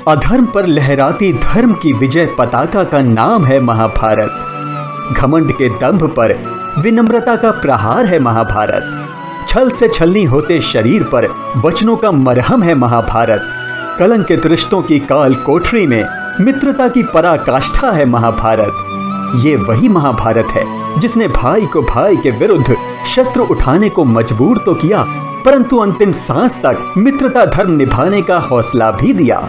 अधर्म पर लहराती धर्म की विजय पताका का नाम है महाभारत। घमंड के दंभ पर विनम्रता का प्रहार है महाभारत। छल से छलनी होते शरीर पर वचनों का मरहम है महाभारत। कलंकित रिश्तों की काल कोठरी में मित्रता की पराकाष्ठा है महाभारत। ये वही महाभारत है जिसने भाई को भाई के विरुद्ध शस्त्र उठाने को मजबूर तो किया, परंतु अंतिम सांस तक मित्रता धर्म निभाने का हौसला भी दिया।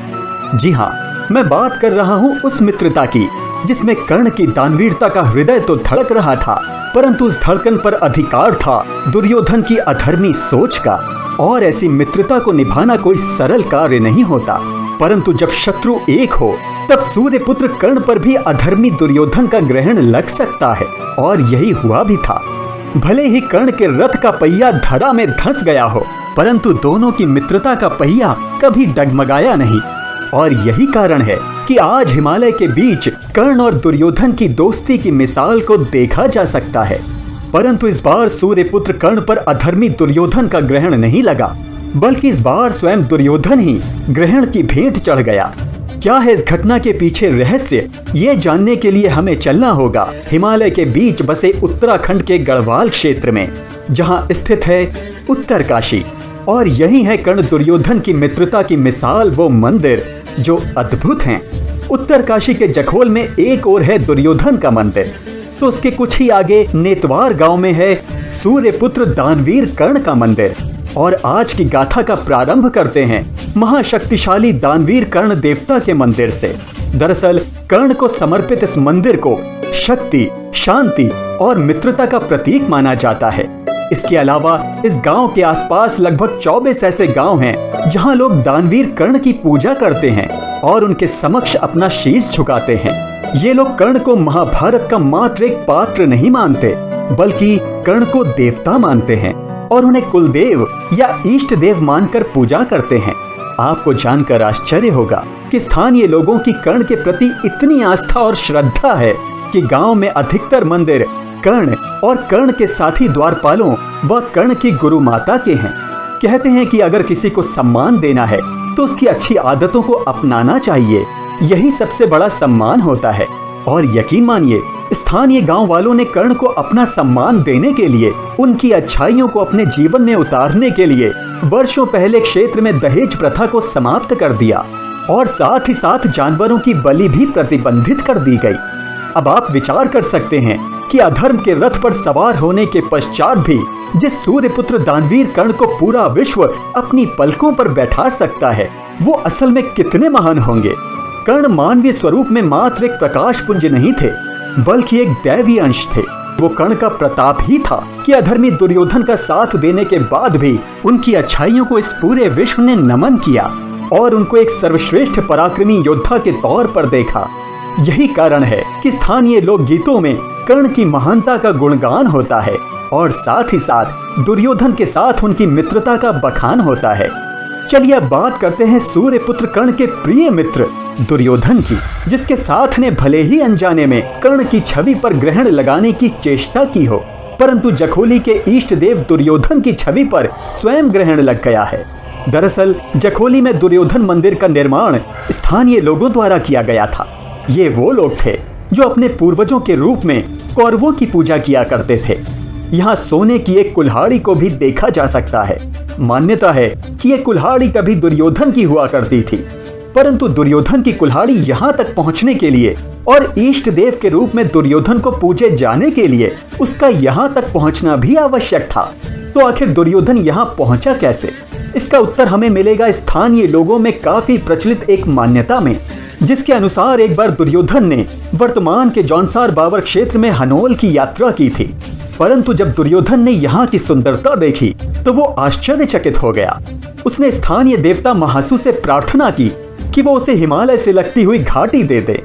जी हाँ, मैं बात कर रहा हूँ उस मित्रता की जिसमें कर्ण की दानवीरता का हृदय तो धड़क रहा था, परंतु उस धड़कन पर अधिकार था दुर्योधन की अधर्मी सोच का। और ऐसी मित्रता को निभाना कोई सरल कार्य नहीं होता, परंतु जब शत्रु एक हो तब सूर्यपुत्र कर्ण पर भी अधर्मी दुर्योधन का ग्रहण लग सकता है। और यही हुआ भी था। भले ही कर्ण के रथ का पहिया धरा में धंस गया हो, परंतु दोनों की मित्रता का पहिया कभी डगमगाया नहीं। और यही कारण है कि आज हिमालय के बीच कर्ण और दुर्योधन की दोस्ती की मिसाल को देखा जा सकता है। परंतु इस बार सूर्यपुत्र कर्ण पर अधर्मी दुर्योधन का ग्रहण नहीं लगा, बल्कि इस बार स्वयं दुर्योधन ही ग्रहण की भेंट चढ़ गया। क्या है इस घटना के पीछे रहस्य, ये जानने के लिए हमें चलना होगा हिमालय के बीच बसे उत्तराखंड के गढ़वाल क्षेत्र में, जहां स्थित है उत्तरकाशी। और यही है कर्ण दुर्योधन की मित्रता की मिसाल, वो मंदिर जो अद्भुत हैं। उत्तरकाशी के जखोल में एक ओर है दुर्योधन का मंदिर, तो उसके कुछ ही आगे नेतवार गांव में है सूर्यपुत्र दानवीर कर्ण का मंदिर। और आज की गाथा का प्रारंभ करते हैं महाशक्तिशाली दानवीर कर्ण देवता के मंदिर से। दरअसल कर्ण को समर्पित इस मंदिर को शक्ति, शांति और मित्रता का प्रतीक माना जाता है। इसके अलावा इस गांव के आसपास लगभग 24 ऐसे गांव हैं जहां लोग दानवीर कर्ण की पूजा करते हैं और उनके समक्ष अपना शीश झुकाते हैं। ये लोग कर्ण को महाभारत का मात्र एक पात्र नहीं मानते, बल्कि कर्ण को देवता मानते हैं और उन्हें कुलदेव या इष्ट देव मानकर पूजा करते हैं। आपको जानकर आश्चर्य होगा कि स्थानीय लोगों की कर्ण के प्रति इतनी आस्था और श्रद्धा है कि गांव में अधिकतर मंदिर कर्ण और कर्ण के साथी द्वारपालों व कर्ण की गुरु माता के हैं। कहते हैं कि अगर किसी को सम्मान देना है तो उसकी अच्छी आदतों को अपनाना चाहिए, यही सबसे बड़ा सम्मान होता है। और यकीन मानिए, स्थानीय गांव वालों ने कर्ण को अपना सम्मान देने के लिए, उनकी अच्छाइयों को अपने जीवन में उतारने के लिए वर्षों पहले क्षेत्र में दहेज प्रथा को समाप्त कर दिया और साथ ही साथ जानवरों की बलि भी प्रतिबंधित कर दी गई। अब आप विचार कर सकते हैं कि अधर्म के रथ पर सवार होने के पश्चात भी जिस सूर्यपुत्र दानवीर कर्ण को पूरा विश्व अपनी पलकों पर बैठा सकता है, वो असल में कितने महान होंगे। कर्ण मानवीय स्वरूप में मात्र एक प्रकाश पुंज नहीं थे, बल्कि एक दैवीय अंश थे। वो कर्ण का प्रताप ही था कि अधर्मी दुर्योधन का साथ देने के बाद भी उनकी अच्छाइयों को इस पूरे विश्व ने नमन किया और उनको एक सर्वश्रेष्ठ पराक्रमी योद्धा के तौर पर देखा। यही कारण है कि स्थानीय लोक गीतों में कर्ण की महानता का गुणगान होता है और साथ ही साथ दुर्योधन के साथ उनकी मित्रता का बखान होता है। चलिए अब बात करते हैं सूर्यपुत्र कर्ण के प्रिय मित्र दुर्योधन की, जिसके साथ ने भले ही अनजाने में कर्ण की छवि पर ग्रहण लगाने की चेष्टा की हो, परंतु जखोली के इष्ट देव दुर्योधन की छवि पर स्वयं ग्रहण लग गया है। दरअसल जखोली में दुर्योधन मंदिर का निर्माण स्थानीय लोगों द्वारा किया गया था। ये वो लोग थे जो अपने पूर्वजों के रूप में कौरवों की पूजा किया करते थे। यहाँ सोने की एक कुल्हाड़ी को भी देखा जा सकता है। मान्यता है कि ये कुल्हाड़ी कभी दुर्योधन की हुआ करती थी, परंतु दुर्योधन की कुल्हाड़ी यहाँ तक पहुँचने के लिए और इष्ट देव के रूप में दुर्योधन को पूजे जाने के लिए उसका यहाँ तक पहुँचना भी आवश्यक था। तो आखिर दुर्योधन यहाँ पहुँचा कैसे? इसका उत्तर हमें मिलेगा स्थानीय लोगों में काफी प्रचलित एक मान्यता में, जिसके अनुसार एक बार दुर्योधन ने वर्तमान के जौनसार बावर क्षेत्र में हनोल की यात्रा की थी। परंतु जब दुर्योधन ने यहाँ की सुंदरता देखी तो वो आश्चर्यचकित हो गया। उसने स्थानीय देवता महासु से प्रार्थना की कि वो उसे हिमालय से लगती हुई घाटी दे दे।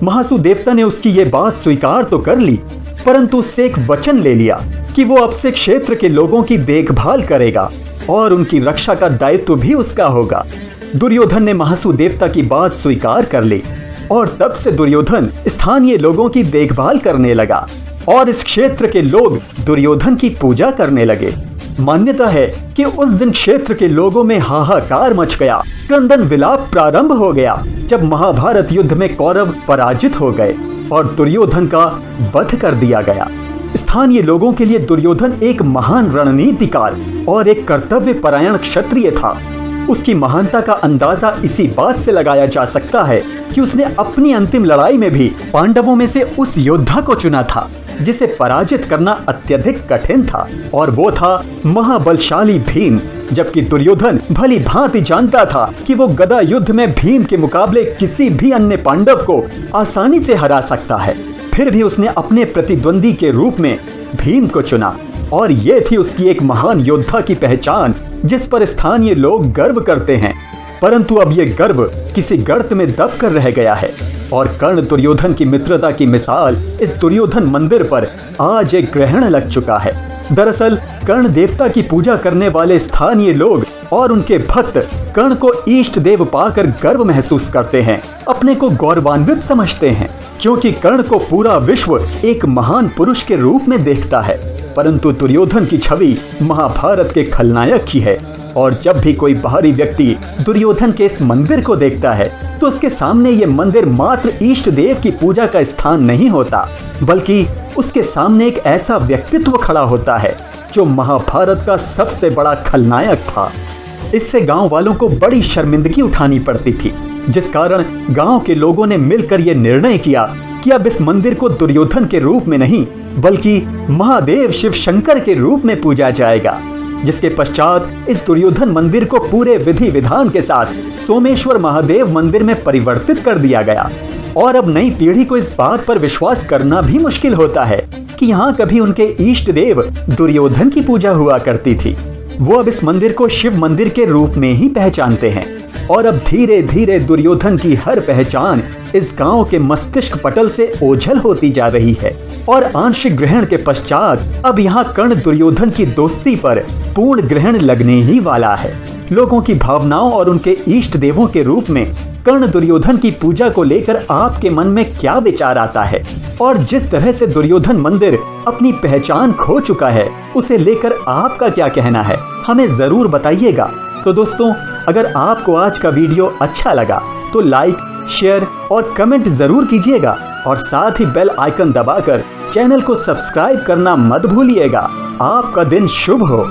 महासु देवता ने उसकी ये बात स्वीकार तो कर ली, परंतु उससे एक वचन ले लिया कि वो अब से क्षेत्र के लोगों की देखभाल करेगा और उनकी रक्षा का दायित्व भी उसका होगा। दुर्योधन ने महासु देवता की बात स्वीकार कर ली और तब से दुर्योधन स्थानीय लोगों की देखभाल करने लगा और इस क्षेत्र के लोग दुर्योधन की पूजा करने लगे। मान्यता है कि उस दिन क्षेत्र के लोगों में हाहाकार मच गया, क्रंदन विलाप प्रारंभ हो गया जब महाभारत युद्ध में कौरव पराजित हो गए और दुर्योधन का वध कर दिया गया। स्थानीय लोगों के लिए दुर्योधन एक महान रणनीतिकार और एक कर्तव्य परायण क्षत्रिय था। उसकी महानता का अंदाजा इसी बात से लगाया जा सकता है कि उसने अपनी अंतिम लड़ाई में भी पांडवों में से उस योद्धा को चुना था जिसे पराजित करना अत्यधिक कठिन था, और वो था महाबलशाली भीम। जबकि दुर्योधन भली भांति जानता था कि वो गदा युद्ध में भीम के मुकाबले किसी भी अन्य पांडव को आसानी से हरा सकता है, फिर भी उसने अपने प्रतिद्वंदी के रूप में भीम को चुना। और ये थी उसकी एक महान योद्धा की पहचान जिस पर स्थानीय लोग गर्व करते हैं। परंतु अब ये गर्व किसी गर्त में दब कर रह गया है और कर्ण दुर्योधन की मित्रता की मिसाल इस दुर्योधन मंदिर पर आज एक ग्रहण लग चुका है। दरअसल कर्ण देवता की पूजा करने वाले स्थानीय लोग और उनके भक्त कर्ण को इष्ट देव पाकर गर्व महसूस करते हैं, अपने को गौरवान्वित समझते हैं, क्योंकि कर्ण को पूरा विश्व एक महान पुरुष के रूप में देखता है। परंतु दुर्योधन की छवि महाभारत के खलनायक की है, और जब भी कोई बाहरी व्यक्ति दुर्योधन के इस मंदिर को देखता है तो उसके सामने ये मंदिर मात्र इष्ट देव की पूजा का स्थान नहीं होता, बल्कि उसके सामने एक ऐसा व्यक्तित्व खड़ा होता है जो महाभारत का सबसे बड़ा खलनायक था। इससे गांव वालों को बड़ी शर्मिंदगी उठानी पड़ती थी, जिस कारण गांव के लोगों ने मिलकर यह निर्णय किया कि अब इस मंदिर को दुर्योधन के रूप में नहीं बल्कि महादेव शिव शंकर के रूप में पूजा जाएगा। जिसके पश्चात इस दुर्योधन मंदिर को पूरे विधि विधान के साथ सोमेश्वर महादेव मंदिर में परिवर्तित कर दिया गया। और अब नई पीढ़ी को इस बात पर विश्वास करना भी मुश्किल होता है कि यहाँ कभी उनके इष्ट देव दुर्योधन की पूजा हुआ करती थी। वो अब इस मंदिर को शिव मंदिर के रूप में ही पहचानते हैं, और अब धीरे धीरे दुर्योधन की हर पहचान इस गांव के मस्तिष्क पटल से ओझल होती जा रही है। और आंशिक ग्रहण के पश्चात अब यहाँ कर्ण दुर्योधन की दोस्ती पर पूर्ण ग्रहण लगने ही वाला है। लोगों की भावनाओं और उनके इष्ट देवों के रूप में कर्ण दुर्योधन की पूजा को लेकर आपके मन में क्या विचार आता है, और जिस तरह से दुर्योधन मंदिर अपनी पहचान खो चुका है उसे लेकर आपका क्या कहना है, हमें जरूर बताइएगा। तो दोस्तों, अगर आपको आज का वीडियो अच्छा लगा तो लाइक, शेयर और कमेंट जरूर कीजिएगा, और साथ ही बेल आइकन दबाकर चैनल को सब्सक्राइब करना मत भूलिएगा। आपका दिन शुभ हो।